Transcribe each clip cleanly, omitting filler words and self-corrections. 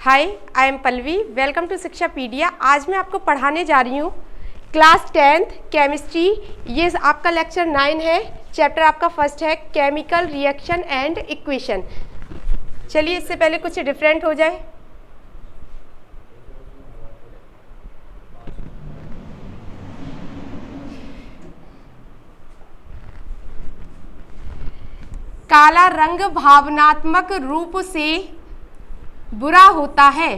Hi, I am Pallavi. Welcome to Shikshapedia. आज मैं आपको पढ़ाने जा रही हूँ क्लास 10th केमिस्ट्री। ये आपका लेक्चर 9 है। चैप्टर आपका फर्स्ट है केमिकल रिएक्शन एंड इक्वेशन। चलिए इससे पहले कुछ डिफरेंट हो जाए। काला रंग भावनात्मक रूप से बुरा होता है,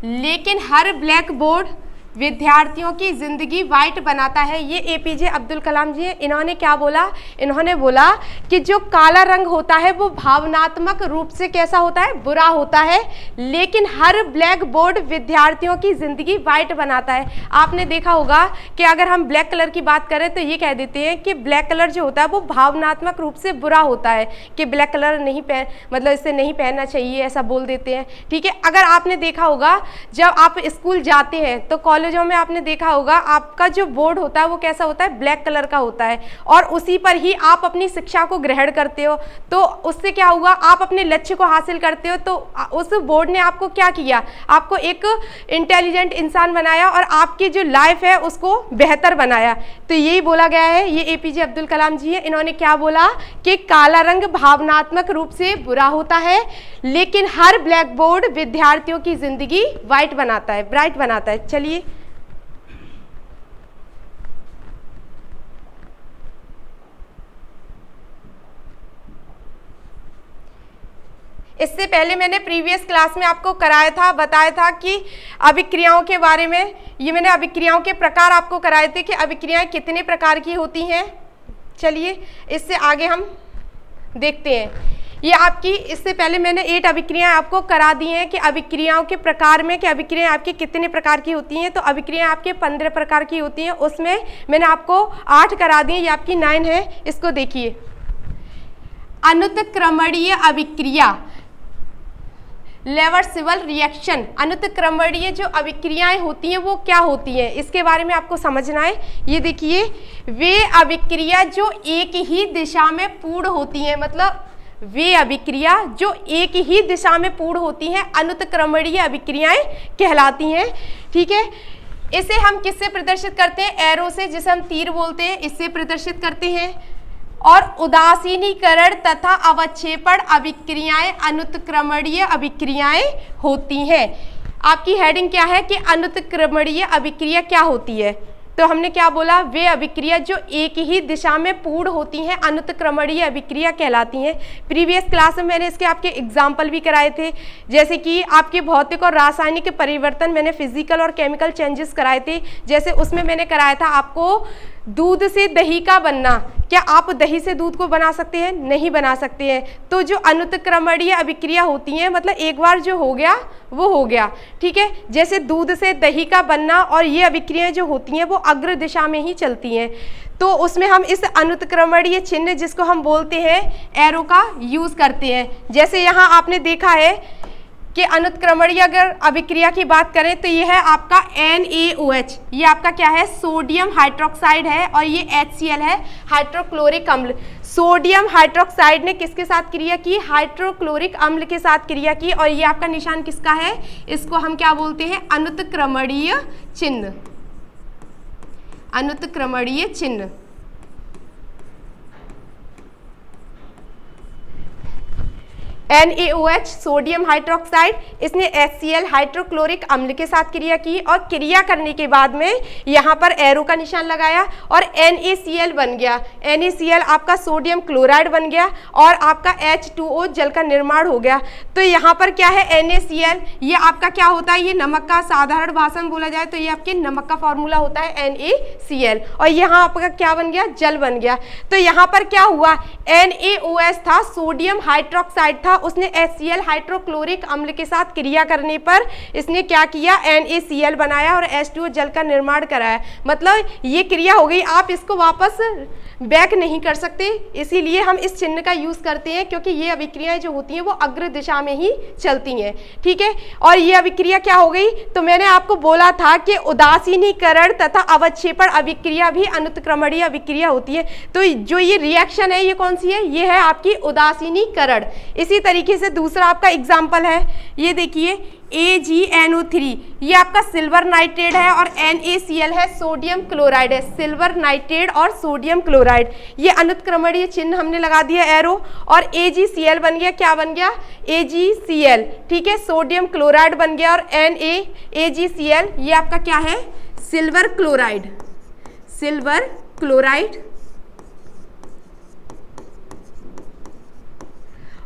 लेकिन हर ब्लैक बोर्ड विद्यार्थियों की ज़िंदगी वाइट बनाता है। ये एपीजे अब्दुल कलाम जी हैं। इन्होंने क्या बोला? इन्होंने बोला कि जो काला रंग होता है वो भावनात्मक रूप से कैसा होता है? बुरा होता है, लेकिन हर ब्लैक बोर्ड विद्यार्थियों की ज़िंदगी वाइट बनाता है। आपने देखा होगा कि अगर हम ब्लैक कलर की बात करें तो ये कह देते हैं कि ब्लैक कलर जो होता है वो भावनात्मक रूप से बुरा होता है, कि ब्लैक कलर नहीं मतलब इसे नहीं पहनना चाहिए, ऐसा बोल देते हैं। ठीक है। अगर आपने देखा होगा जब आप स्कूल जाते हैं तो कॉलेजों में आपने देखा होगा आपका जो बोर्ड होता है वो कैसा होता है? ब्लैक कलर का होता है, और उसी पर ही आप अपनी शिक्षा को ग्रहण करते हो। तो उससे क्या हुआ? आप अपने लक्ष्य को हासिल करते हो। तो उस बोर्ड ने आपको क्या किया? आपको एक इंटेलिजेंट इंसान बनाया और आपकी जो लाइफ है उसको बेहतर बनाया। तो यही बोला गया है। ये एपीजे अब्दुल कलाम जी है। इन्होंने क्या बोला कि काला रंग भावनात्मक रूप से बुरा होता है, लेकिन हर ब्लैक बोर्ड विद्यार्थियों की जिंदगी वाइट बनाता है, ब्राइट बनाता है। चलिए इससे पहले मैंने प्रीवियस क्लास में आपको कराया था, बताया था कि अभिक्रियाओं के बारे में। ये मैंने अभिक्रियाओं के प्रकार आपको कराए थे कि अभिक्रियाएं कितने प्रकार की होती हैं। चलिए इससे आगे हम देखते हैं। ये आपकी इससे पहले मैंने 8 अभिक्रियाएं आपको करा दी हैं कि अभिक्रियाओं के प्रकार में कि अभिक्रियाएं आपकी कितने प्रकार की होती हैं। तो अभिक्रियाएं आपके 15 प्रकार की होती हैं, उसमें मैंने आपको 8 करा दी हैं। ये आपकी 9 है। इसको देखिए। अनुत्क्रमणीय अभिक्रिया, रिवर्सिबल रिएक्शन। अनुत्क्रमणीय जो अभिक्रियाएं होती हैं वो क्या होती हैं, इसके बारे में आपको समझना है। ये देखिए, वे अभिक्रिया जो एक ही दिशा में पूर्ण होती हैं, मतलब वे अभिक्रिया जो एक ही दिशा में पूर्ण होती हैं अनुत्क्रमणीय अभिक्रियाएं कहलाती हैं। ठीक है। इसे हम किससे प्रदर्शित करते हैं? एरो से, जिसे हम तीर बोलते हैं, इससे प्रदर्शित करते हैं। और उदासीनीकरण तथा अवक्षेपण अभिक्रियाएं अनुत्क्रमणीय अभिक्रियाएं होती हैं। आपकी हेडिंग क्या है कि अनुत्क्रमणीय अभिक्रिया क्या होती है? तो हमने क्या बोला? वे अभिक्रिया जो एक ही दिशा में पूर्ण होती हैं अनुत्क्रमणीय अभिक्रिया कहलाती हैं। प्रीवियस क्लास में मैंने इसके आपके एग्जाम्पल भी कराए थे, जैसे कि आपके भौतिक और रासायनिक परिवर्तन, मैंने फिजिकल और केमिकल चेंजेस कराए थे। जैसे उसमें मैंने कराया था आपको दूध से दही का बनना। क्या आप दही से दूध को बना सकते हैं? नहीं बना सकते हैं। तो जो अनुत्क्रमणीय अभिक्रिया होती हैं, मतलब एक बार जो हो गया वो हो गया। ठीक है। जैसे दूध से दही का बनना, और ये अभिक्रियाएं जो होती हैं वो अग्र दिशा में ही चलती हैं। तो उसमें हम इस अनुत्क्रमणीय चिन्ह, जिसको हम बोलते हैं एरो का, यूज करते हैं। जैसे यहाँ आपने देखा है कि अनुत्क्रमणीय अगर अभिक्रिया की बात करें तो ये है आपका NaOH। ये आपका क्या है? सोडियम हाइड्रोक्साइड है, और ये HCl है, हाइड्रोक्लोरिक अम्ल। सोडियम हाइड्रोक्साइड ने किसके साथ क्रिया की? हाइड्रोक्लोरिक अम्ल के साथ क्रिया की। और ये आपका निशान किसका है? इसको हम क्या बोलते हैं? अनुत्क्रमणीय चिन्ह। अनुत्क्रमणीय चिन्ह। NaOH सोडियम हाइड्रोक्साइड, इसने HCl हाइड्रोक्लोरिक अम्ल के साथ क्रिया की, और क्रिया करने के बाद में यहाँ पर एरो का निशान लगाया और NaCl बन गया। NaCl आपका सोडियम क्लोराइड बन गया, और आपका H2O जल का निर्माण हो गया। तो यहाँ पर क्या है? NaCl, ये आपका क्या होता है? ये नमक का, साधारण भाषा में बोला जाए तो ये आपके नमक का फॉर्मूला होता है NaCl, और यहाँ आपका क्या बन गया? जल बन गया। तो यहाँ पर क्या हुआ? NaOH था, सोडियम हाइड्रोक्साइड था, उसने HCl हाइड्रोक्लोरिक अम्ल के साथ क्रिया करने पर इसने क्या किया? NaCl बनाया और H2O जल का निर्माण कराया। मतलब ये क्रिया हो गई। आप इसको वापस बैक नहीं कर सकते, इसीलिए हम इस चिन्ह का यूज करते हैं, क्योंकि ये अभिक्रियाएं जो होती हैं वो अग्र दिशा में ही चलती हैं। ठीक है। और ये अभिक्रिया क्या हो गई? तो मैंने आपको बोला था कि उदासीनीकरण तथा अवक्षेपण अभिक्रिया भी अनुत्क्रमणीय अभिक्रिया होती है। तो जो ये रिएक्शन है ये कौन सी है? ये है आपकी उदासीनीकरण। इसी तरीके से दूसरा आपका एग्जाम्पल है, ये देखिए AgNO3, ये आपका सिल्वर नाइट्रेट है और NaCl है, सोडियम क्लोराइड है। सिल्वर नाइट्रेट और सोडियम क्लोराइड, ये अनुत्क्रमणीय चिन्ह हमने लगा दिया एरो, और AgCl बन गया, क्या बन गया, AgCl, ठीक है, सोडियम क्लोराइड बन गया, और NaAgCl ये आपका क्या है, सिल्वर क्लोराइड, सिल्वर क्लोराइड,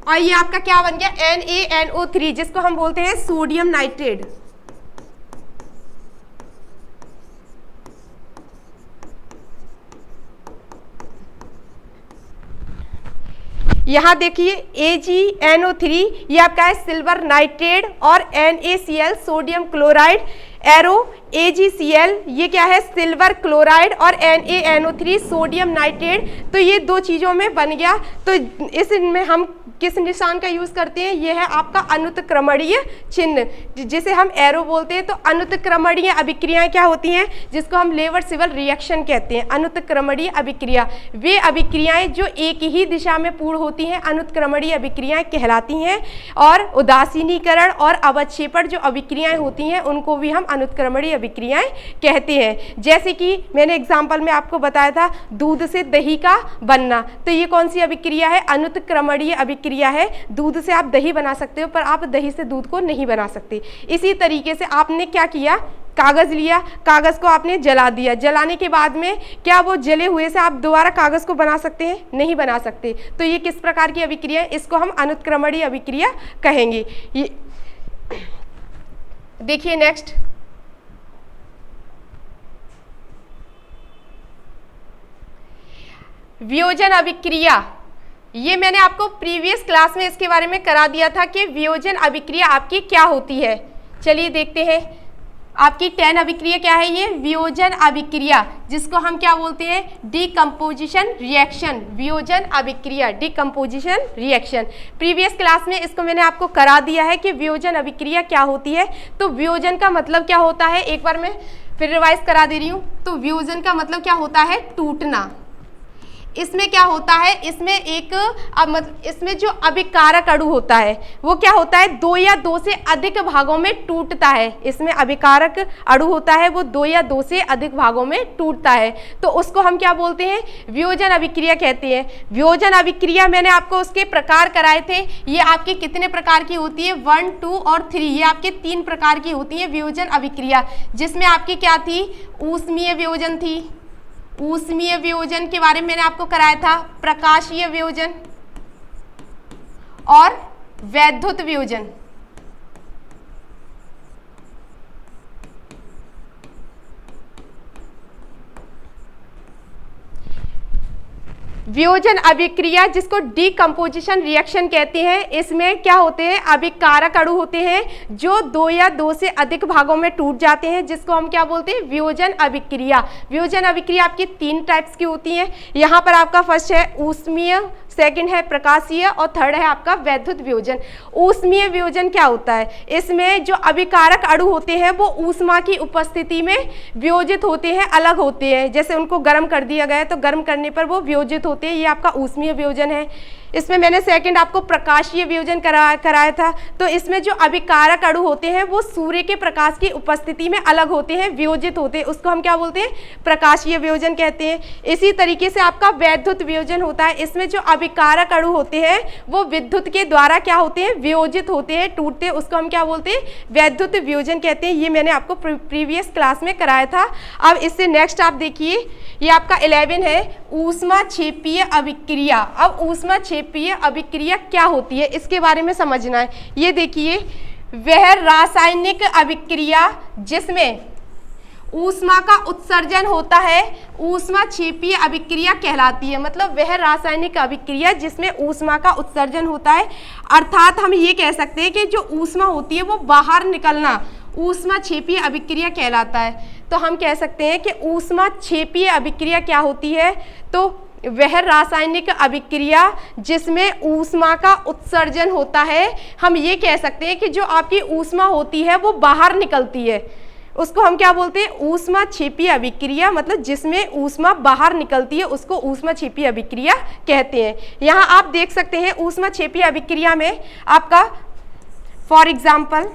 और ये आपका क्या बन गया, NaNO3, जिसको हम बोलते हैं सोडियम नाइट्रेट। यहाँ देखिए AgNO3 ये आपका है सिल्वर नाइट्रेट, और NaCl sodium chloride, arrow AgCl ये क्या है, सिल्वर क्लोराइड, और NaNO3 सोडियम नाइट्रेट। तो ये दो चीज़ों में बन गया। तो इसमें हम किस निशान का यूज करते हैं, यह है आपका अनुत्क्रमणीय चिन्ह, जिसे हम एरो बोलते हैं। तो अनुत्क्रमणीय अभिक्रियाएं क्या होती हैं, जिसको हम रिवर्सिबल रिएक्शन कहते हैं। अनुत्क्रमणीय अभिक्रिया वे अभिक्रियाएं जो एक ही दिशा में पूर्ण होती हैं, अनुत्क्रमणीय अभिक्रियाएं कहलाती हैं। और उदासीनीकरण और अवक्षेपण जो अभिक्रियाएं होती हैं, उनको भी हम अनुत्क्रमणीय अभिक्रियाएं कहते हैं। जैसे कि मैंने एग्जाम्पल में आपको बताया था, दूध से दही का बनना, तो ये कौन सी अभिक्रिया है, अनुत्क्रमणीय अभिक्रिया है। दूध से आप दही बना सकते हो, पर आप दही से दूध को नहीं बना सकते। इसी तरीके से आपने क्या किया, कागज लिया, कागज को आपने जला दिया, जलाने के बाद में क्या वो जले हुए से आप दोबारा कागज को बना सकते हैं, नहीं बना सकते। तो ये किस प्रकार की अभिक्रिया है, इसको हम अनुत्क्रमणीय अभिक्रिया कहेंगे। ये देखिए नेक्स्ट, वियोजन अभिक्रिया। ये मैंने आपको प्रीवियस क्लास में इसके बारे में करा दिया था कि वियोजन अभिक्रिया आपकी क्या होती है। चलिए देखते हैं, आपकी 10 अभिक्रिया क्या है, ये वियोजन अभिक्रिया, जिसको हम क्या बोलते हैं, डीकम्पोजिशन रिएक्शन। वियोजन अभिक्रिया, डीकम्पोजिशन रिएक्शन। प्रीवियस क्लास में इसको मैंने आपको करा दिया है कि वियोजन अभिक्रिया क्या होती है। तो वियोजन का मतलब क्या होता है, एक बार मैं फिर रिवाइज करा दे रही हूँ। तो वियोजन का मतलब क्या होता है, टूटना। इसमें क्या होता है, इसमें इसमें जो अभिकारक अणु होता है वो क्या होता है, 2 या 2 से अधिक भागों में टूटता है। इसमें अभिकारक अणु होता है वो 2 या 2 से अधिक भागों में टूटता है। तो उसको हम क्या बोलते हैं, वियोजन अभिक्रिया कहते हैं। वियोजन अभिक्रिया मैंने आपको उसके प्रकार कराए थे। ये आपके कितने प्रकार की होती है, 1, 2 और 3, ये आपके 3 प्रकार की होती है वियोजन अभिक्रिया। जिसमें आपकी क्या थी, ऊष्मीय वियोजन थी, ऊष्मीय वियोजन के बारे में मैंने आपको कराया था, प्रकाशीय वियोजन और वैद्युत वियोजन। वियोजन अभिक्रिया जिसको डीकम्पोजिशन रिएक्शन कहते हैं, इसमें क्या होते हैं, अभिकारक अणु होते हैं जो 2 या 2 से अधिक भागों में टूट जाते हैं, जिसको हम क्या बोलते हैं, वियोजन अभिक्रिया। वियोजन अभिक्रिया आपकी 3 टाइप्स की होती हैं। यहाँ पर आपका फर्स्ट है ऊष्मीय, सेकंड है प्रकाशीय और थर्ड है आपका वैद्युत वियोजन। ऊष्मीय वियोजन क्या होता है, इसमें जो अभिकारक अणु होते हैं वो ऊष्मा की उपस्थिति में वियोजित होते हैं, अलग होते हैं। जैसे उनको गर्म कर दिया गया है तो गर्म करने पर वो वियोजित होते हैं, ये आपका ऊष्मीय वियोजन है। इसमें मैंने सेकंड आपको प्रकाशीय वियोजन कराया था। तो इसमें जो अभिकारक अणु होते हैं वो सूर्य के प्रकाश की उपस्थिति में अलग होते हैं, वियोजित होते हैं, उसको हम क्या बोलते हैं, प्रकाशीय वियोजन कहते हैं। इसी तरीके से आपका वैद्युत वियोजन होता है। इसमें जो अभिकारक अणु होते हैं वो विद्युत के द्वारा क्या होते हैं, वियोजित होते हैं, टूटते हैं, उसको हम क्या बोलते हैं, वैद्युत वियोजन कहते हैं। ये मैंने आपको प्रीवियस क्लास में कराया था। अब इससे नेक्स्ट आप देखिए, ये आपका 11 है ऊष्माक्षेपीय अभिक्रिया। अब ऊष्माक्षेपीय अभिक्रिया क्या होती है, इसके बारे में समझना है। ये देखिए, वह रासायनिक अभिक्रिया जिसमें ऊष्मा का उत्सर्जन होता है, ऊष्माक्षेपीय अभिक्रिया कहलाती है। मतलब वह रासायनिक अभिक्रिया जिसमें ऊष्मा का उत्सर्जन होता है, अर्थात हम ये कह सकते हैं कि जो ऊष्मा होती है वो बाहर निकलना ऊष्माक्षेपीय अभिक्रिया कहलाता है। तो हम कह सकते हैं कि ऊष्माक्षेपीय अभिक्रिया क्या होती है, तो वह रासायनिक अभिक्रिया जिसमें ऊष्मा का उत्सर्जन होता है। हम ये कह सकते हैं कि जो आपकी ऊष्मा होती है वो बाहर निकलती है, उसको हम क्या बोलते हैं, ऊष्माक्षेपीय अभिक्रिया, मतलब जिसमें ऊष्मा बाहर निकलती है उसको ऊष्माक्षेपीय अभिक्रिया कहते हैं। यहाँ आप देख सकते हैं ऊष्माक्षेपीय अभिक्रिया में आपका फॉर एग्जाम्पल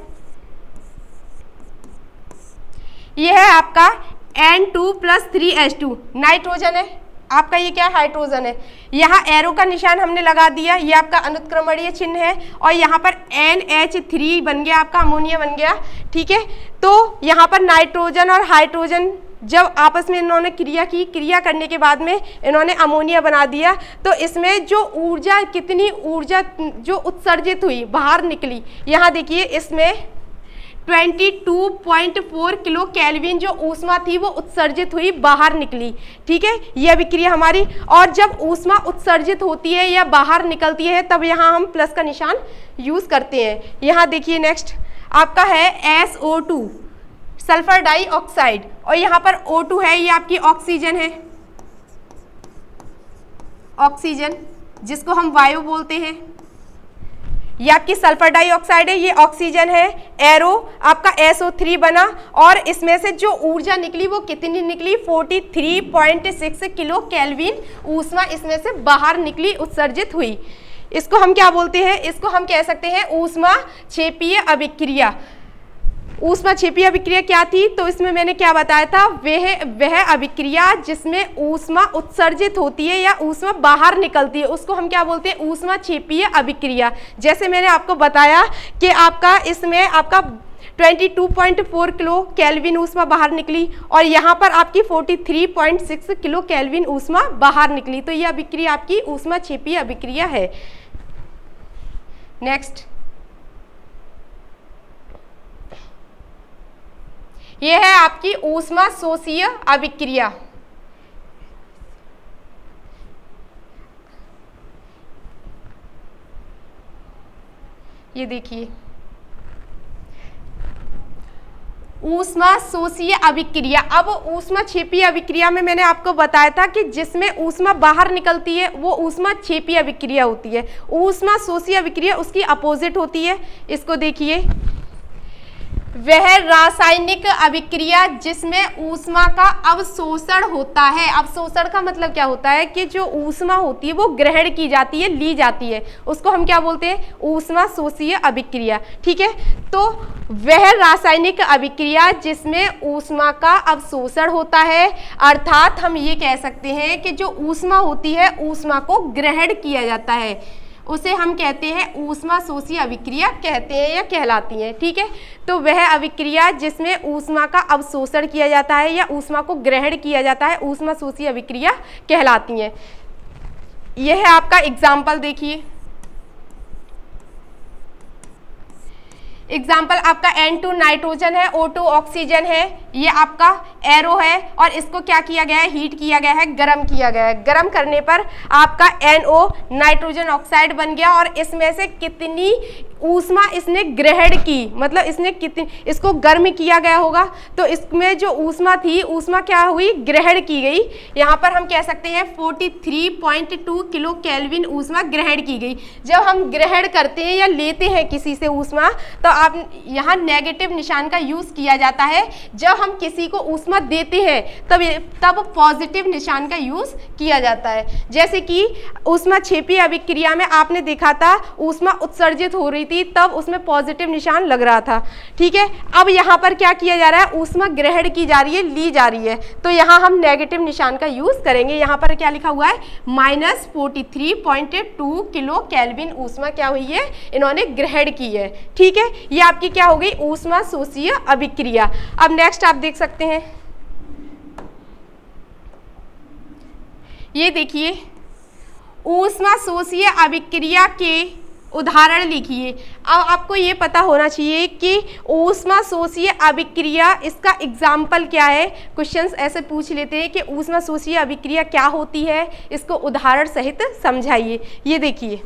यह है आपका N2+3H2 नाइट्रोजन है, आपका ये क्या हाइड्रोजन है। यहाँ एरो का निशान हमने लगा दिया, ये आपका अनुत्क्रमणीय चिन्ह है, और यहाँ पर NH3 बन गया, आपका अमोनिया बन गया, ठीक है। तो यहाँ पर नाइट्रोजन और हाइड्रोजन जब आपस में इन्होंने क्रिया की, क्रिया करने के बाद में इन्होंने अमोनिया बना दिया, तो इसमें जो ऊर्जा, कितनी ऊर्जा जो उत्सर्जित हुई, बाहर निकली, यहाँ देखिए इसमें 22.4 किलो केल्विन जो ऊष्मा थी वो उत्सर्जित हुई, बाहर निकली, ठीक है। यह अभिक्रिया हमारी, और जब ऊष्मा उत्सर्जित होती है या बाहर निकलती है तब यहाँ हम प्लस का निशान यूज करते हैं। यहाँ देखिए नेक्स्ट आपका है SO2 सल्फर डाइऑक्साइड, और यहाँ पर O2 है, ये आपकी ऑक्सीजन है, ऑक्सीजन जिसको हम वायु बोलते हैं, ये आपकी सल्फर डाइऑक्साइड है, ये ऑक्सीजन है। एरो आपका SO3 बना, और इसमें से जो ऊर्जा निकली वो कितनी निकली, 43.6 किलो केल्विन ऊष्मा इसमें से बाहर निकली, उत्सर्जित हुई। इसको हम क्या बोलते हैं, इसको हम कह सकते हैं ऊष्माक्षेपीय अभिक्रिया। ऊष्माक्षेपीय अभिक्रिया क्या थी, तो इसमें मैंने क्या बताया था, वह अभिक्रिया जिसमें ऊष्मा उत्सर्जित होती है या ऊष्मा बाहर निकलती है उसको हम क्या बोलते हैं, ऊष्माक्षेपीय अभिक्रिया। जैसे मैंने आपको बताया कि आपका इसमें आपका 22.4 किलो केल्विन ऊष्मा बाहर निकली, और यहाँ पर आपकी 43.6 किलो केल्विन ऊष्मा बाहर निकली, तो यह अभिक्रिया आपकी ऊष्माक्षेपीय अभिक्रिया है। नेक्स्ट यह है आपकी ऊष्मा शोषीय अभिक्रिया। ये देखिए ऊष्मा शोषीय अभिक्रिया। अब ऊष्माक्षेपीय अभिक्रिया में मैंने आपको बताया था कि जिसमें ऊष्मा बाहर निकलती है वो ऊष्माक्षेपीय अभिक्रिया होती है। ऊष्मा शोषीय अभिक्रिया उसकी अपोजिट होती है। इसको देखिए, वह रासायनिक अभिक्रिया जिसमें ऊष्मा का अवशोषण होता है। अवशोषण का मतलब क्या होता है कि जो ऊष्मा होती है वो ग्रहण की जाती है, ली जाती है, उसको हम क्या बोलते हैं, ऊष्मा शोषीय अभिक्रिया, ठीक है। तो वह रासायनिक अभिक्रिया जिसमें ऊष्मा का अवशोषण होता है, अर्थात हम ये कह सकते हैं कि जो ऊष्मा होती है ऊष्मा को ग्रहण किया जाता है, उसे हम कहते हैं ऊष्मा शोषीय अभिक्रिया कहते हैं या कहलाती हैं, ठीक है। तो वह अभिक्रिया जिसमें ऊष्मा का अवशोषण किया जाता है या ऊष्मा को ग्रहण किया जाता है ऊष्मा शोषीय अभिक्रिया कहलाती हैं। यह है आपका एग्जाम्पल, देखिए एग्जाम्पल आपका N2 नाइट्रोजन है, O2 ऑक्सीजन है, ये आपका एरो है, और इसको क्या किया गया है, हीट किया गया है, गर्म किया गया है। गर्म करने पर आपका NO नाइट्रोजन ऑक्साइड बन गया, और इसमें से कितनी ऊष्मा इसने ग्रहण की, मतलब इसने कितनी, इसको गर्म किया गया होगा तो इसमें जो ऊष्मा थी ऊष्मा क्या हुई, ग्रहण की गई। यहाँ पर हम कह सकते हैं 43.2 किलो केल्विन ऊष्मा ग्रहण की गई। जब हम ग्रहण करते हैं या लेते हैं किसी से ऊष्मा तो आप यहाँ नेगेटिव निशान का यूज किया जाता है। जब हम किसी को ऊष्मा देते हैं तब पॉजिटिव निशान का यूज किया जाता है। जैसे कि ऊष्माक्षेपीय अभिक्रिया में आपने देखा था ऊष्मा उत्सर्जित हो रही थी तब उसमें पॉजिटिव निशान लग रहा था, ठीक है। अब यहाँ पर क्या किया जा रहा है, ऊष्मा ग्रहण की जा रही है, ली जा रही है, तो यहाँ हम नेगेटिव निशान का यूज करेंगे। यहाँ पर क्या लिखा हुआ है, -43.2 किलो केल्विन ऊष्मा क्या हुई है, इन्होंने ग्रहण की है, ठीक है। ये आपकी क्या हो गई, ऊष्मा शोषीय अभिक्रिया। अब नेक्स्ट आप देख सकते हैं, ये देखिए ऊष्मा शोषीय अभिक्रिया के उदाहरण लिखिए। अब आपको ये पता होना चाहिए कि ऊष्मा शोषीय अभिक्रिया, इसका एग्जाम्पल क्या है। क्वेश्चंस ऐसे पूछ लेते हैं कि ऊष्मा शोषीय अभिक्रिया क्या होती है, इसको उदाहरण सहित समझाइए। ये देखिए,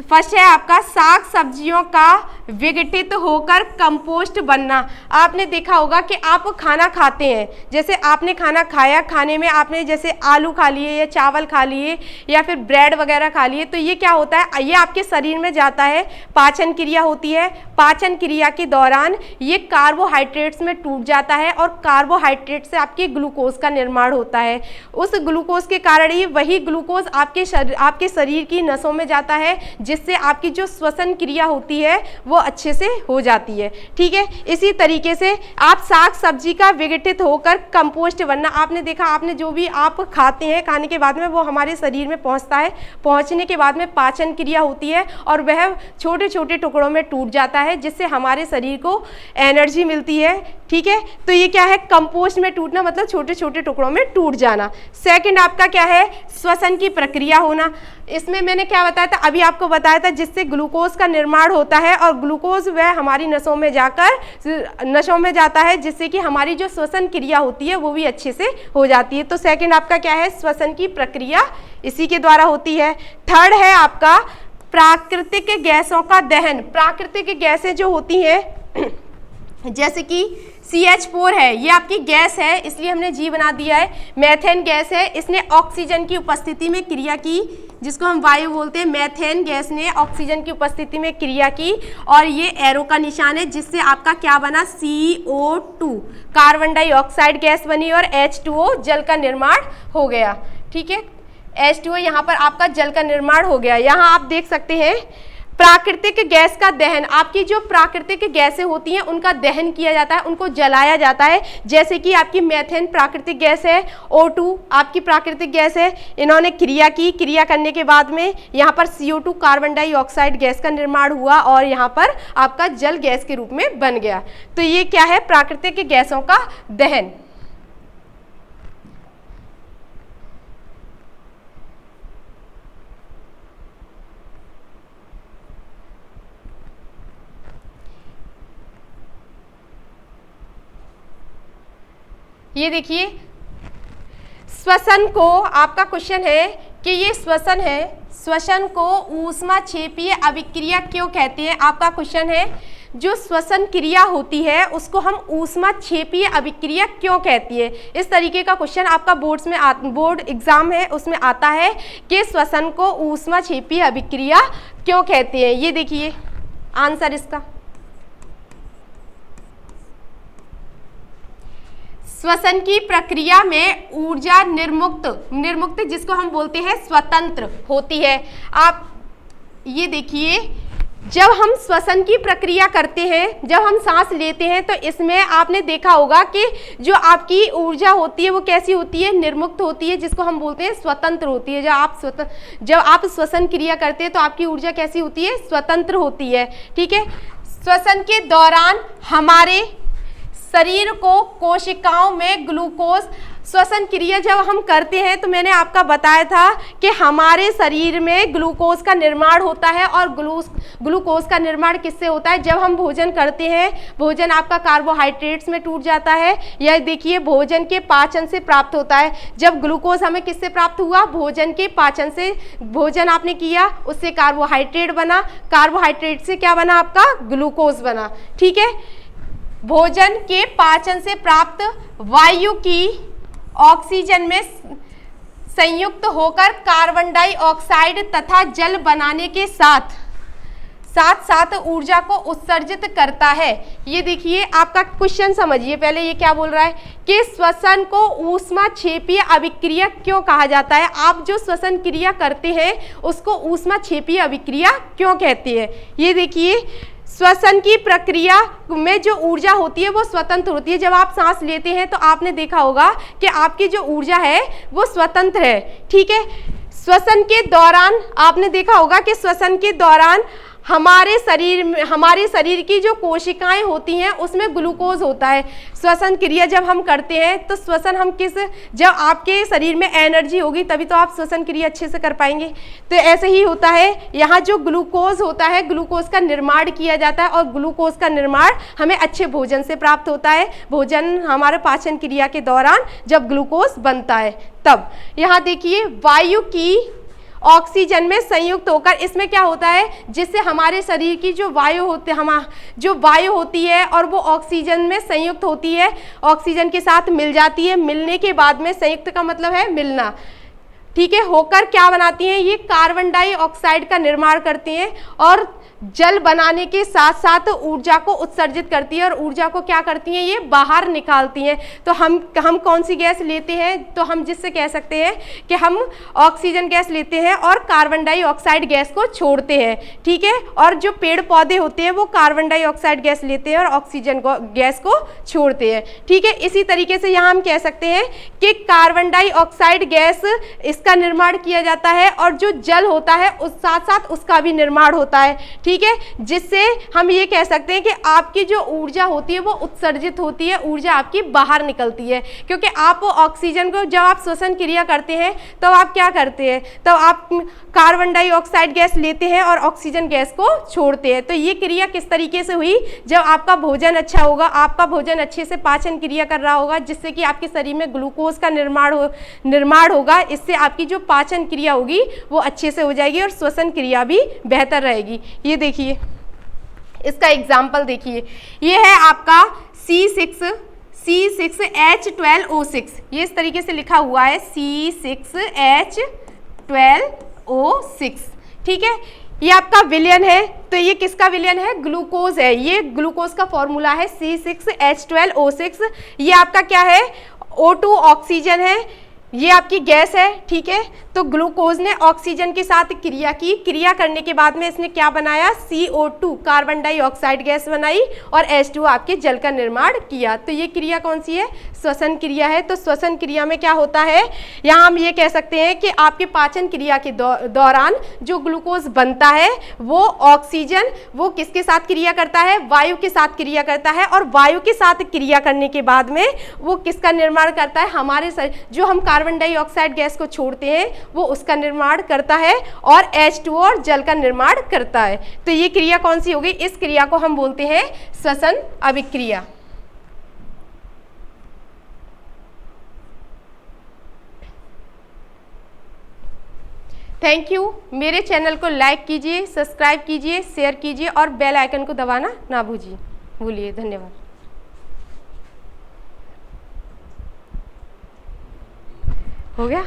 फर्स्ट है आपका साग सब्जियों का विघटित होकर कंपोस्ट बनना। आपने देखा होगा कि आप खाना खाते हैं, जैसे आपने खाना खाया, खाने में आपने जैसे आलू खा लिए या चावल खा लिए या फिर ब्रेड वगैरह खा लिए, तो ये क्या होता है, ये आपके शरीर में जाता है, पाचन क्रिया होती है। पाचन क्रिया के दौरान ये कार्बोहाइड्रेट्स में टूट जाता है और कार्बोहाइड्रेट से आपके ग्लूकोज का निर्माण होता है। उस ग्लूकोज के कारण ही वही ग्लूकोज आपके शरीर की नसों में जाता है, जिससे आपकी जो श्वसन क्रिया होती है वो अच्छे से हो जाती है। ठीक है, इसी तरीके से आप साग सब्जी का विघटित होकर कंपोस्ट बनना। आपने देखा, आपने जो भी आप खाते हैं, खाने के बाद में वो हमारे शरीर में पहुंचता है, पहुंचने के बाद में पाचन क्रिया होती है और वह छोटे छोटे टुकड़ों में टूट जाता है, जिससे हमारे शरीर को एनर्जी मिलती है। ठीक है, तो ये क्या है, कंपोस्ट में टूटना मतलब छोटे छोटे टुकड़ों में टूट जाना। सेकंड आपका क्या है, श्वसन की प्रक्रिया होना। इसमें मैंने क्या बताया था, अभी आपको बताया था, जिससे ग्लूकोज का निर्माण होता है और ग्लूकोज वह हमारी नसों में जाता है, जिससे कि हमारी जो श्वसन क्रिया होती है वो भी अच्छे से हो जाती है। तो सेकंड आपका क्या है, श्वसन की प्रक्रिया इसी के द्वारा होती है। थर्ड है आपका प्राकृतिक गैसों का दहन। प्राकृतिक गैसें जो होती हैं जैसे कि CH4 है, ये आपकी गैस है, इसलिए हमने G बना दिया है। मेथेन गैस है, इसने ऑक्सीजन की उपस्थिति में क्रिया की, जिसको हम वायु बोलते हैं। मेथेन गैस ने ऑक्सीजन की उपस्थिति में क्रिया की और ये एरो का निशान है, जिससे आपका क्या बना, CO2 कार्बन डाइऑक्साइड गैस बनी और H2O जल का निर्माण हो गया। ठीक है, H2O यहाँ पर आपका जल का निर्माण हो गया। यहाँ आप देख सकते हैं प्राकृतिक गैस का दहन। आपकी जो प्राकृतिक गैसें होती हैं उनका दहन किया जाता है, उनको जलाया जाता है। जैसे कि आपकी मेथेन प्राकृतिक गैस है, O2 आपकी प्राकृतिक गैस है, इन्होंने क्रिया की, क्रिया करने के बाद में यहाँ पर CO2 कार्बन डाइऑक्साइड गैस का निर्माण हुआ और यहाँ पर आपका जल गैस के रूप में बन गया। तो ये क्या है, प्राकृतिक गैसों का दहन। ये देखिए, श्वसन को आपका क्वेश्चन है कि ये श्वसन है, श्वसन को ऊष्माक्षेपीय अभिक्रिया क्यों कहते हैं। आपका क्वेश्चन है जो श्वसन क्रिया होती है उसको हम ऊष्माक्षेपीय अभिक्रिया क्यों कहती है। इस तरीके का क्वेश्चन आपका बोर्ड एग्जाम है उसमें आता है कि श्वसन को ऊष्माक्षेपीय अभिक्रिया क्यों कहते हैं। ये देखिए आंसर इसका, श्वसन की प्रक्रिया में ऊर्जा निर्मुक्त जिसको हम बोलते हैं स्वतंत्र होती है। आप ये देखिए, जब हम श्वसन की प्रक्रिया करते हैं, जब हम सांस लेते हैं, तो इसमें आपने देखा होगा कि जो आपकी ऊर्जा होती है वो कैसी होती है, निर्मुक्त होती है, जिसको हम बोलते हैं स्वतंत्र होती है। जब आप श्वसन क्रिया करते हैं तो आपकी ऊर्जा कैसी होती है, स्वतंत्र होती है। ठीक है, श्वसन के दौरान हमारे शरीर को कोशिकाओं में ग्लूकोज, श्वसन क्रिया जब हम करते हैं तो मैंने आपका बताया था कि हमारे शरीर में ग्लूकोज का निर्माण होता है और ग्लूकोज का निर्माण किससे होता है, जब हम भोजन करते हैं, भोजन आपका कार्बोहाइड्रेट्स में टूट जाता है। यह देखिए भोजन के पाचन से प्राप्त होता है। जब ग्लूकोज हमें किससे प्राप्त हुआ, भोजन के पाचन से। भोजन आपने किया, उससे कार्बोहाइड्रेट बना, कार्बोहाइड्रेट से क्या बना, आपका ग्लूकोज बना। ठीक है, भोजन के पाचन से प्राप्त वायु की ऑक्सीजन में संयुक्त होकर कार्बन डाइऑक्साइड तथा जल बनाने के साथ साथ ऊर्जा को उत्सर्जित करता है। ये देखिए आपका क्वेश्चन समझिए, पहले ये क्या बोल रहा है कि श्वसन को ऊष्माक्षेपीय अभिक्रिया क्यों कहा जाता है। आप जो श्वसन क्रिया करते हैं उसको ऊष्माक्षेपीय अभिक्रिया क्यों कहते हैं। ये देखिए, श्वसन की प्रक्रिया में जो ऊर्जा होती है वो स्वतंत्र होती है। जब आप सांस लेते हैं तो आपने देखा होगा कि आपकी जो ऊर्जा है वो स्वतंत्र है। ठीक है, श्वसन के दौरान आपने देखा होगा कि श्वसन के दौरान हमारे शरीर की जो कोशिकाएं होती हैं उसमें ग्लूकोज होता है। श्वसन क्रिया जब हम करते हैं तो श्वसन हम जब आपके शरीर में एनर्जी होगी तभी तो आप श्वसन क्रिया अच्छे से कर पाएंगे। तो ऐसे ही होता है, यहाँ जो ग्लूकोज होता है, ग्लूकोज का निर्माण किया जाता है और ग्लूकोज का निर्माण हमें अच्छे भोजन से प्राप्त होता है। भोजन हमारे पाचन क्रिया के दौरान जब ग्लूकोज बनता है तब। यहाँ देखिए, वायु की ऑक्सीजन में संयुक्त होकर, इसमें क्या होता है, जिससे हमारे शरीर की जो वायु होती है और वो ऑक्सीजन में संयुक्त होती है, ऑक्सीजन के साथ मिल जाती है, मिलने के बाद में, संयुक्त का मतलब है मिलना, ठीक है, होकर क्या बनाती हैं, ये कार्बन डाइऑक्साइड का निर्माण करती हैं और जल बनाने के साथ साथ ऊर्जा को उत्सर्जित करती है और ऊर्जा को क्या करती हैं, ये बाहर निकालती हैं। तो हम कौन सी गैस लेते हैं, तो हम जिससे कह सकते हैं कि हम ऑक्सीजन गैस लेते हैं और कार्बन डाइऑक्साइड गैस को छोड़ते हैं, ठीक है। और जो पेड़ पौधे होते हैं वो कार्बन डाइऑक्साइड गैस लेते हैं और ऑक्सीजन गैस को छोड़ते हैं, ठीक है। इसी तरीके से यहाँ हम कह सकते हैं कि कार्बन डाइऑक्साइड गैस इसका निर्माण किया जाता है और जो जल होता है उस साथ साथ उसका भी निर्माण होता है, ठीक है, जिससे हम ये कह सकते हैं कि आपकी जो ऊर्जा होती है वो उत्सर्जित होती है, ऊर्जा आपकी बाहर निकलती है, क्योंकि आप ऑक्सीजन को जब आप श्वसन क्रिया करते हैं तो आप क्या करते हैं, तो आप कार्बन डाइऑक्साइड गैस लेते हैं और ऑक्सीजन गैस को छोड़ते हैं। तो ये क्रिया किस तरीके से हुई, जब आपका भोजन अच्छा होगा, आपका भोजन अच्छे से पाचन क्रिया कर रहा होगा, जिससे कि आपके शरीर में ग्लूकोज का निर्माण होगा, इससे आपकी जो पाचन क्रिया होगी वो अच्छे से हो जाएगी और श्वसन क्रिया भी बेहतर रहेगी। ये देखिए इसका एग्जाम्पल देखिए, ये है आपका C6H12O6, ये इस तरीके से लिखा हुआ है C6H12O6, ठीक है। ये आपका विलयन है, तो ये किसका विलयन है, ग्लूकोज है, ये ग्लूकोज का फॉर्मूला है C6H12O6। ये आपका क्या है, O2 ऑक्सीजन है, ये आपकी गैस है, ठीक है। तो ग्लूकोज ने ऑक्सीजन के साथ क्रिया की, क्रिया करने के बाद में इसने क्या बनाया, CO2 कार्बन डाइऑक्साइड गैस बनाई और H2O आपके जल का निर्माण किया। तो ये क्रिया कौन सी है, श्वसन क्रिया है। तो श्वसन क्रिया में क्या होता है, यहाँ हम ये कह सकते हैं कि आपके पाचन क्रिया के दौरान जो ग्लूकोज बनता है वो ऑक्सीजन, वो किसके साथ क्रिया करता है, वायु के साथ क्रिया करता है और वायु के साथ क्रिया करने के बाद में वो किसका निर्माण करता है, हमारे जो हम कार्बन डाइऑक्साइड गैस को छोड़ते हैं वो उसका निर्माण करता है और H2O और जल का निर्माण करता है। तो ये क्रिया कौन सी होगी, इस क्रिया को हम बोलते हैं श्वसन अभिक्रिया। Thank you. मेरे चैनल को लाइक कीजिए, सब्सक्राइब कीजिए, शेयर कीजिए और बेल आइकन को दबाना ना भूलिए। धन्यवाद। हो गया।